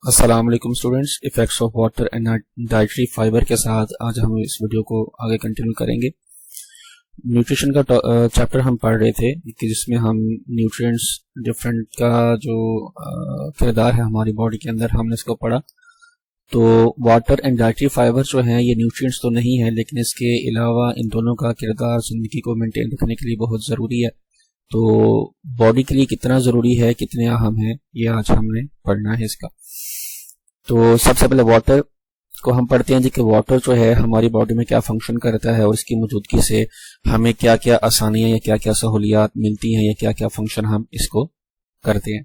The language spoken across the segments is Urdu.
السلام علیکم students, effects of water and dietary fibre کے ساتھ آج ہم اس ویڈیو کو آگے کنٹینیو کریں گے۔ نیوٹریشن کا چیپٹر ہم پڑھ رہے تھے کہ جس میں ہم نیوٹرینٹس ڈفرینٹ کا جو کردار ہے ہماری باڈی کے اندر ہم نے اس کو پڑھا۔ تو واٹر اینڈ ڈائٹری فائبر جو ہیں یہ نیوٹرینٹس تو نہیں ہے، لیکن اس کے علاوہ ان دونوں کا کردار زندگی کو مینٹین رکھنے کے لیے بہت ضروری ہے۔ تو باڈی کے لیے کتنا ضروری ہے، کتنے اہم ہیں، یہ آج ہم نے پڑھنا ہے اس کا۔ تو سب سے پہلے واٹر کو ہم پڑھتے ہیں جی کہ واٹر جو ہے ہماری باڈی میں کیا فنکشن کرتا ہے اور اس کی موجودگی سے ہمیں کیا کیا آسانیاں یا کیا کیا سہولیات ملتی ہیں یا کیا کیا فنکشن ہم اس کو کرتے ہیں۔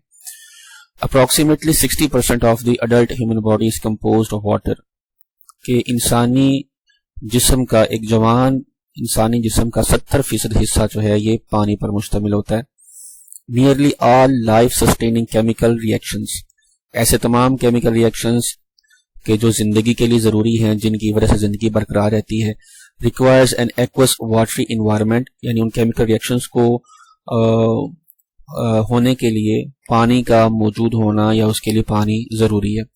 Approximately 60% of the adult human body is composed of water, کہ انسانی جسم کا ایک جوان انسانی جسم کا 70% حصہ جو ہے یہ پانی پر مشتمل ہوتا ہے۔ Nearly all life sustaining chemical reactions, ایسے تمام کیمیکل ریئیکشنز کہ جو زندگی کے لیے ضروری ہیں، جن کی وجہ سے زندگی برقرار رہتی ہے، ریکوائرز این ایکوس واٹری انوائرمنٹ، یعنی ان کیمیکل ریئیکشنز کو ہونے کے لیے پانی کا موجود ہونا یا اس کے لیے پانی ضروری ہے۔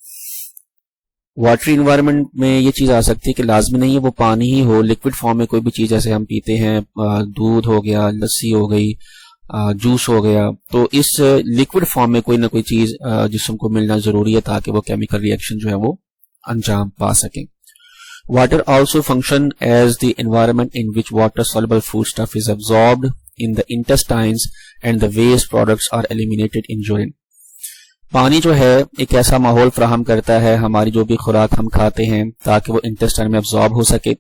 واٹری انوائرمنٹ میں یہ چیز آ سکتی ہے کہ لازمی نہیں ہے وہ پانی ہی ہو، لکوڈ فارم میں کوئی بھی چیز جیسے ہم پیتے ہیں، دودھ ہو گیا، لسی ہو گئی، جوس ہو گیا، تو اس لکوڈ فارم میں کوئی نہ کوئی چیز جسم کو ملنا ضروری ہے تاکہ وہ کیمیکل ریئیکشن جو ہے وہ انجام پا سکیں۔ Water also function as the environment in which water soluble food stuff is absorbed in the intestines and the waste products are eliminated in urine۔ پانی جو ہے ایک ایسا ماحول فراہم کرتا ہے ہماری جو بھی خوراک ہم کھاتے ہیں تاکہ وہ انٹسٹائن میں ابزارب ہو سکے،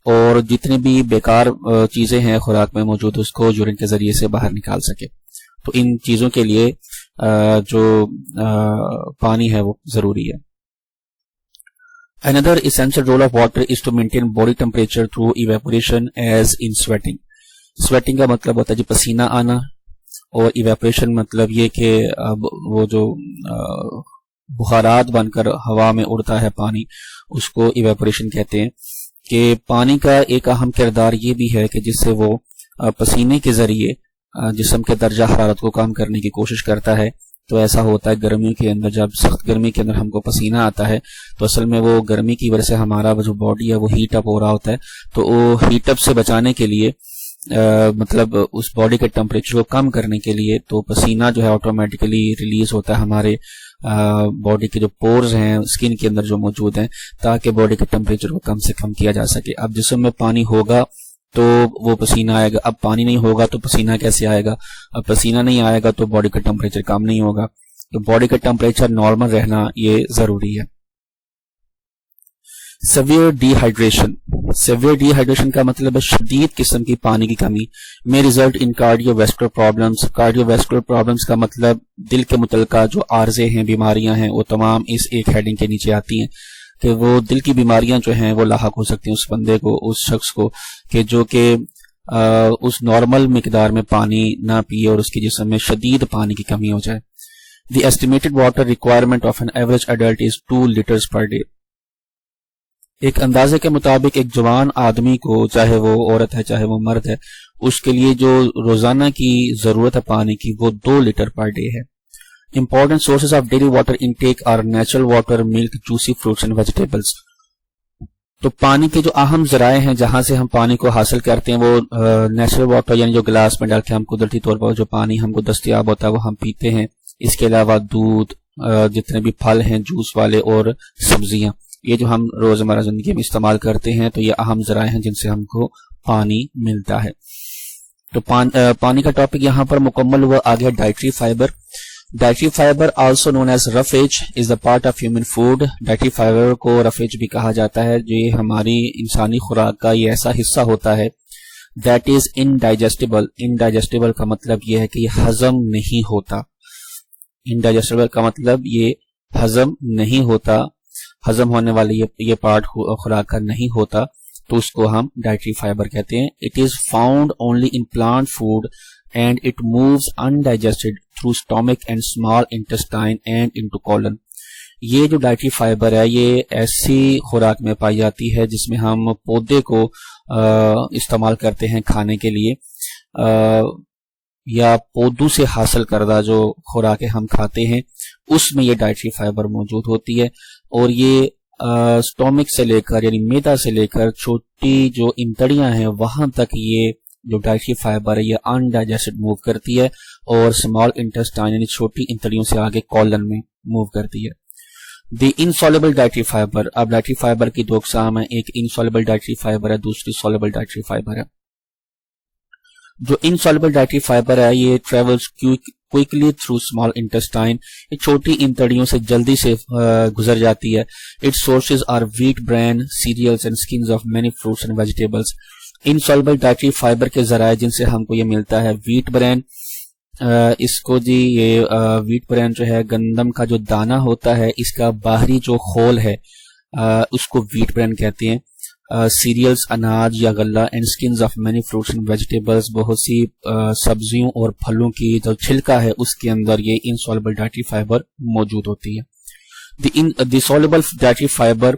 اور جتنی بھی بیکار چیزیں ہیں خوراک میں موجود اس کو یورین کے ذریعے سے باہر نکال سکے۔ تو ان چیزوں کے لیے جو پانی ہے وہ ضروری ہے۔ Another essential role of water is to maintain body temperature through evaporation as in sweating۔ sweating کا مطلب ہوتا ہے جی پسینہ آنا، اور evaporation مطلب یہ کہ وہ جو بخارات بن کر ہوا میں اڑتا ہے پانی، اس کو evaporation کہتے ہیں۔ کہ پانی کا ایک اہم کردار یہ بھی ہے کہ جس سے وہ پسینے کے ذریعے جسم کے درجہ حرارت کو کم کرنے کی کوشش کرتا ہے۔ تو ایسا ہوتا ہے گرمیوں کے اندر، جب سخت گرمی کے اندر ہم کو پسینہ آتا ہے تو اصل میں وہ گرمی کی وجہ سے ہمارا جو باڈی ہے وہ ہیٹ اپ ہو رہا ہوتا ہے، تو وہ ہیٹ اپ سے بچانے کے لیے مطلب اس باڈی کے ٹمپریچر کو کم کرنے کے لیے تو پسینہ جو ہے آٹومیٹیکلی ریلیز ہوتا ہے ہمارے باڈی کے جو پورز ہیں اسکن کے اندر جو موجود ہیں، تاکہ باڈی کے ٹمپریچر کو کم سے کم کیا جا سکے۔ اب جسم میں پانی ہوگا تو وہ پسینہ آئے گا، اب پانی نہیں ہوگا تو پسینہ کیسے آئے گا؟ اب پسینہ نہیں آئے گا تو باڈی کا ٹمپریچر کم نہیں ہوگا، تو باڈی کا ٹمپریچر نارمل رہنا یہ ضروری ہے۔ Severe D hydration, severe D hydration کا مطلب ہے شدید قسم کی پانی کی کمی میں result in cardio vascular problems. Cardio vascular problems کا مطلب دل کے متعلقہ جو عارضے ہیں، بیماریاں ہیں، وہ تمام اس ایک ہیڈنگ کے نیچے آتی ہیں، کہ وہ دل کی بیماریاں جو ہیں وہ لاحق ہو سکتی ہیں اس بندے کو، اس شخص کو، کہ جو کہ اس نارمل مقدار میں پانی نہ پیے اور اس کے جسم میں شدید پانی کی کمی ہو جائے۔ The estimated water requirement of an average adult is 2 letters per day. ایک اندازے کے مطابق ایک جوان آدمی کو، چاہے وہ عورت ہے چاہے وہ مرد ہے، اس کے لیے جو روزانہ کی ضرورت ہے پانی کی وہ 2 لیٹر پر ڈے ہے۔ Important sources of daily water intake are natural water, milk, juicy fruits and vegetables۔ تو پانی کے جو اہم ذرائع ہیں جہاں سے ہم پانی کو حاصل کرتے ہیں وہ نیچرل واٹر، یعنی جو گلاس میں ڈال کے ہم قدرتی طور پر جو پانی ہم کو دستیاب ہوتا ہے وہ ہم پیتے ہیں۔ اس کے علاوہ دودھ، جتنے بھی پھل ہیں جوس والے، اور سبزیاں، یہ جو ہم روزمرہ زندگی میں استعمال کرتے ہیں، تو یہ اہم ذرائع ہیں جن سے ہم کو پانی ملتا ہے۔ تو پانی کا ٹاپک یہاں پر مکمل ہوا۔ آگے dietary fibre. Dietary fibre also known as roughage is the part of human food. Dietary fibre کو رفیج بھی کہا جاتا ہے، جو یہ ہماری انسانی خوراک کا یہ ایسا حصہ ہوتا ہے دیٹ از انڈائجسٹیبل۔ انڈائجسٹیبل کا مطلب یہ ہے کہ یہ ہضم نہیں ہوتا۔ انڈائجسٹیبل کا مطلب یہ ہضم نہیں ہوتا، ہضم ہونے والی یہ پارٹ خوراک کا نہیں ہوتا، تو اس کو ہم ڈائٹری فائبر کہتے ہیں۔ It is found only in plant food and it moves undigested through stomach and small intestine and into colon۔ یہ جو ڈائٹری فائبر ہے یہ ایسی خوراک میں پائی جاتی ہے جس میں ہم پودے کو استعمال کرتے ہیں کھانے کے لیے، یا پودوں سے حاصل کردہ جو خوراکیں ہم کھاتے ہیں اس میں یہ ڈائٹری فائبر موجود ہوتی ہے، اور یہ سٹومک سے لے کر یعنی میدا سے لے کر چھوٹی جو انتڑیاں ہیں وہاں تک یہ جو ڈائٹری فائبر ہے یہ انڈائجسٹڈ موو کرتی ہے، اور اسمال انٹسٹائن یعنی چھوٹی انتڑیوں سے آگے کولن میں موو کرتی ہے۔ دی انسولبل ڈائٹری فائبر، اب ڈائٹری فائبر کی دو اقسام ہیں، ایک انسولبل ڈائٹری فائبر ہے، دوسری سولبل ڈائٹری فائبر ہے۔ جو انسولبل ڈائٹری فائبر ہے یہ travels quickly through small intestine, یہ چھوٹی انتڑیوں سے جلدی سے گزر جاتی ہے۔ Its sources are wheat bran, cereals and skins of many fruits and vegetables. Insoluble dietary fibre کے ذرائع جن سے ہم کو یہ ملتا ہے، ویٹ برین، اس کو جی یہ ویٹ برین جو ہے گندم کا جو دانہ ہوتا ہے اس کا باہری جو خول ہے اس کو ویٹ برین کہتے ہیں۔ سیریلز اناج یا غلہ، and skins of many fruits and vegetables, بہت سی سبزیوں اور پھلوں کی جو چھلکا ہے اس کے اندر یہ انسولبل ڈائٹری فائبر موجود ہوتی ہے۔ The soluble dietary fibre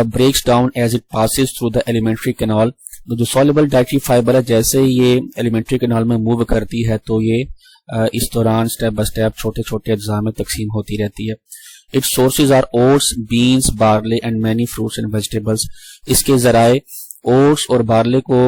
breaks down as it passes through the alimentary canal۔ جو سولبل ڈائٹری فائبر ہے جیسے یہ ایلیمنٹری کینال میں موو کرتی ہے تو یہ اس دوران سٹیپ بائی سٹیپ چھوٹے چھوٹے اجزاء میں تقسیم ہوتی رہتی ہے۔ Its sources are oats, beans, barley and many fruits and vegetables۔ اس کے ذرائع اوٹس اور بارلے کو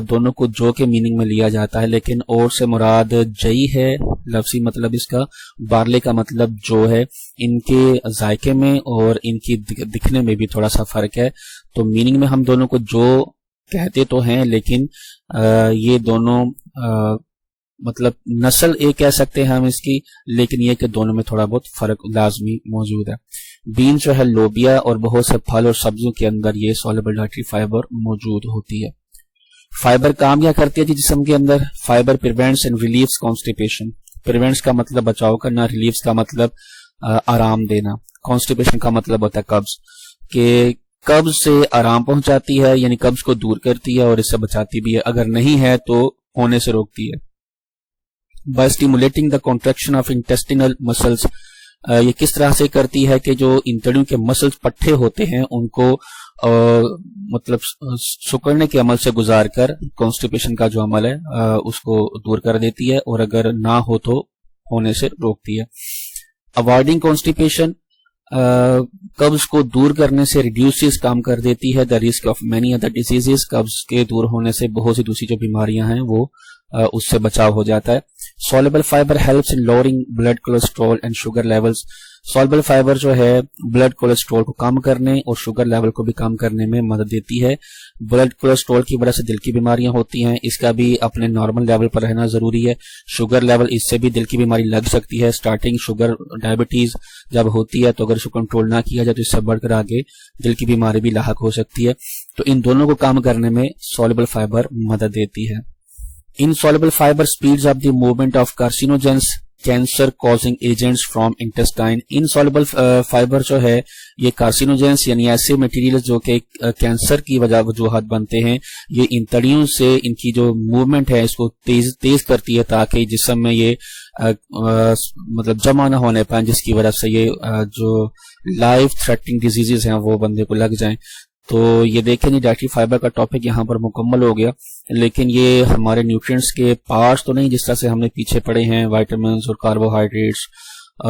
دونوں کو جو کے میننگ میں لیا جاتا ہے، لیکن اوٹس سے مراد جئی ہے لفظی مطلب اس کا، بارلے کا مطلب جو ہے۔ ان کے ذائقے میں اور ان کی دکھنے میں بھی تھوڑا سا فرق ہے، تو میننگ میں ہم دونوں کو جو کہتے تو ہیں لیکن یہ دونوں مطلب نسل ایک کہہ سکتے ہیں ہم اس کی، لیکن یہ کہ دونوں میں تھوڑا بہت فرق لازمی موجود ہے۔ بین جو ہے لوبیا اور بہت سے پھل اور سبزیوں کے اندر یہ سولبل ڈائٹری فائبر موجود ہوتی ہے۔ فائبر کام کیا کرتی ہے جسم کے اندر؟ Fibre prevents and relieves constipation. Prevents کا مطلب بچاؤ کرنا، ریلیفز کا مطلب آرام دینا، کانسٹیپیشن کا مطلب ہوتا ہے قبض، کہ قبض سے آرام پہنچاتی ہے یعنی قبض کو دور کرتی ہے اور اس سے بچاتی بھی ہے، اگر نہیں ہے تو ہونے سے روکتی ہے۔ by stimulating the contraction of intestinal muscles، یہ کس طرح سے کرتی ہے کہ جو انتڑیوں کے مسلز پٹھے ہوتے ہیں ان کو مطلب سکڑنے کے عمل سے گزار کر کانسٹیپیشن کا جو عمل ہے اس کو دور کر دیتی ہے، اور اگر نہ ہو تو ہونے سے روکتی ہے۔ اوائڈنگ کانسٹیپیشن، قبض کو دور کرنے سے ریڈیوسز کام کر دیتی ہے، the risk of many other diseases, قبض کے دور ہونے سے بہت سی دوسری جو بیماریاں ہیں وہ اس سے بچاؤ ہو جاتا ہے۔ Soluble fibre helps in lowering blood cholesterol and sugar levels. Soluble fibre جو ہے بلڈ کولیسٹرول کو کم کرنے اور شوگر لیول کو بھی کم کرنے میں مدد دیتی ہے۔ بلڈ کولیسٹرول کی وجہ سے دل کی بیماریاں ہوتی ہیں، اس کا بھی اپنے نارمل لیول پر رہنا ضروری ہے۔ شوگر لیول، اس سے بھی دل کی بیماری لگ سکتی ہے۔ سٹارٹنگ شوگر ڈائبٹیز جب ہوتی ہے تو اگر اس کو کنٹرول نہ کیا جائے تو اس سے بڑھ کر آگے دل کی بیماری بھی لاحق ہو سکتی ہے، تو ان دونوں کو کام کرنے میں سولبل فائبر مدد دیتی ہے۔ Insoluble fiber speeds up the movement of carcinogens, cancer causing agents from intestine۔ Insoluble fiber جو ہے یہ کارسینوجنس یعنی ایسے میٹیریل جو کہ کینسر کی وجوہات بنتے ہیں، یہ انتڑیوں سے ان کی جو موومنٹ ہے اس کو تیز کرتی ہے تاکہ جسم میں یہ مطلب جمع نہ ہونے پائیں، جس کی وجہ سے یہ جو لائف تھریٹنگ ڈیزیزز ہیں وہ بندے کو لگ جائیں۔ تو یہ دیکھیں جی ڈائٹری فائبر کا ٹاپک یہاں پر مکمل ہو گیا، لیکن یہ ہمارے نیوٹرینٹس کے پارٹس تو نہیں جس طرح سے ہم نے پیچھے پڑھے ہیں، وائٹامنس اور کاربوہائیڈریٹس،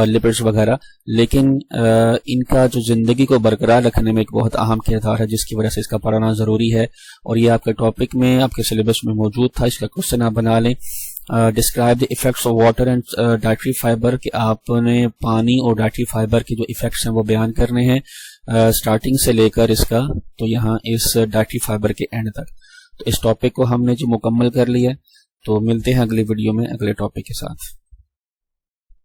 لپڈس وغیرہ، لیکن ان کا جو زندگی کو برقرار رکھنے میں ایک بہت اہم کردار ہے جس کی وجہ سے اس کا پڑھنا ضروری ہے، اور یہ آپ کے ٹاپک میں آپ کے سلیبس میں موجود تھا۔ اس کا کوسچن آپ بنا لیں، describe the effects of water and dietary fiber, کہ آپ نے پانی اور ڈائٹری فائبر کے جو ایفیکٹس ہیں وہ بیان کرنے ہیں سٹارٹنگ سے لے کر اس کا تو یہاں اس ڈائٹری فائبر کے اینڈ تک۔ تو اس ٹاپک کو ہم نے جو مکمل کر لیا، تو ملتے ہیں اگلی ویڈیو میں اگلے ٹاپک کے ساتھ۔